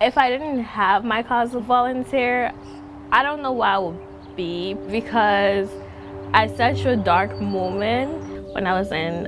If I didn't have my CASA volunteer, I don't know where I would be, because at such a dark moment when I was in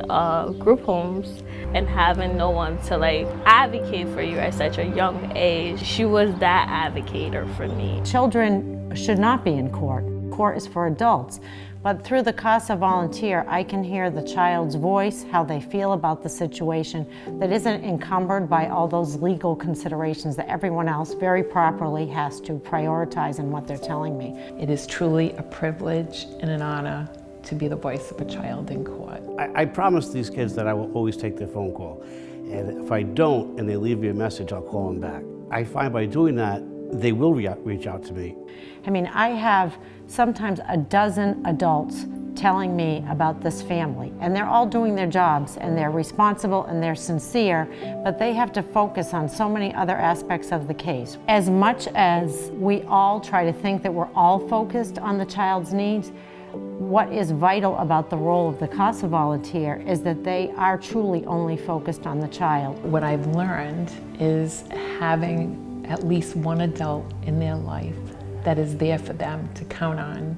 group homes and having no one to like advocate for you at such a young age, she was that advocator for me. Children should not be in court. Court is for adults. But through the CASA volunteer, I can hear the child's voice, how they feel about the situation, that isn't encumbered by all those legal considerations that everyone else very properly has to prioritize in what they're telling me. It is truly a privilege and an honor to be the voice of a child in court. I promise these kids that I will always take their phone call. And if I don't and they leave me a message, I'll call them back. I find by doing that, they will reach out to me. I mean, I have sometimes a dozen adults telling me about this family, and they're all doing their jobs, and they're responsible and they're sincere, but they have to focus on so many other aspects of the case. As much as we all try to think that we're all focused on the child's needs, what is vital about the role of the CASA volunteer is that they are truly only focused on the child. What I've learned is having at least one adult in their life that is there for them to count on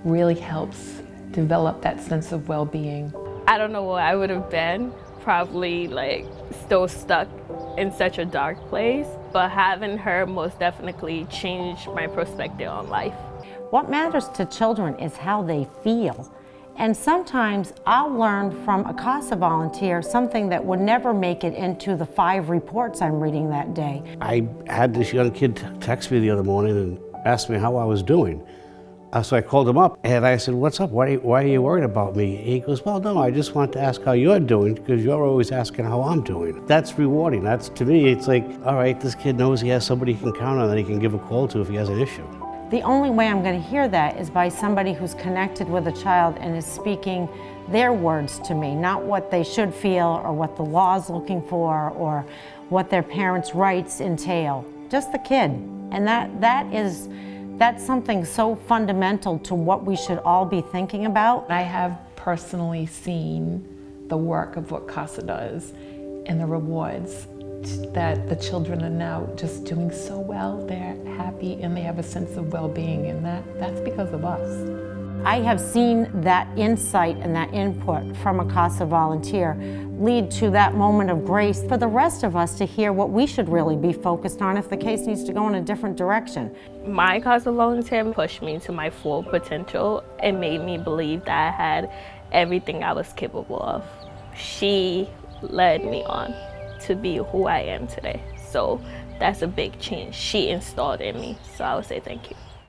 really helps develop that sense of well-being. I don't know where I would have been, probably like still stuck in such a dark place, but having her most definitely changed my perspective on life. What matters to children is how they feel. And sometimes I'll learn from a CASA volunteer something that would never make it into the 5 reports I'm reading that day. I had this young kid text me the other morning and asked me how I was doing. So I called him up and I said, "What's up? Why are you worried about me?" He goes, "Well, no, I just want to ask how you're doing, because you're always asking how I'm doing." That's rewarding. That's, to me, it's like, all right, this kid knows he has somebody he can count on that he can give a call to if he has an issue. The only way I'm going to hear that is by somebody who's connected with a child and is speaking their words to me, not what they should feel or what the law's looking for or what their parents' rights entail. Just the kid. And that's something so fundamental to what we should all be thinking about. I have personally seen the work of what CASA does and the rewards that the children are now just doing so well. They're happy and they have a sense of well-being, and that's because of us. I have seen that insight and that input from a CASA volunteer lead to that moment of grace for the rest of us to hear what we should really be focused on if the case needs to go in a different direction. My CASA volunteer pushed me to my full potential. It made me believe that I had everything I was capable of. She led me on to be who I am today. So that's a big change she installed in me. So I would say thank you.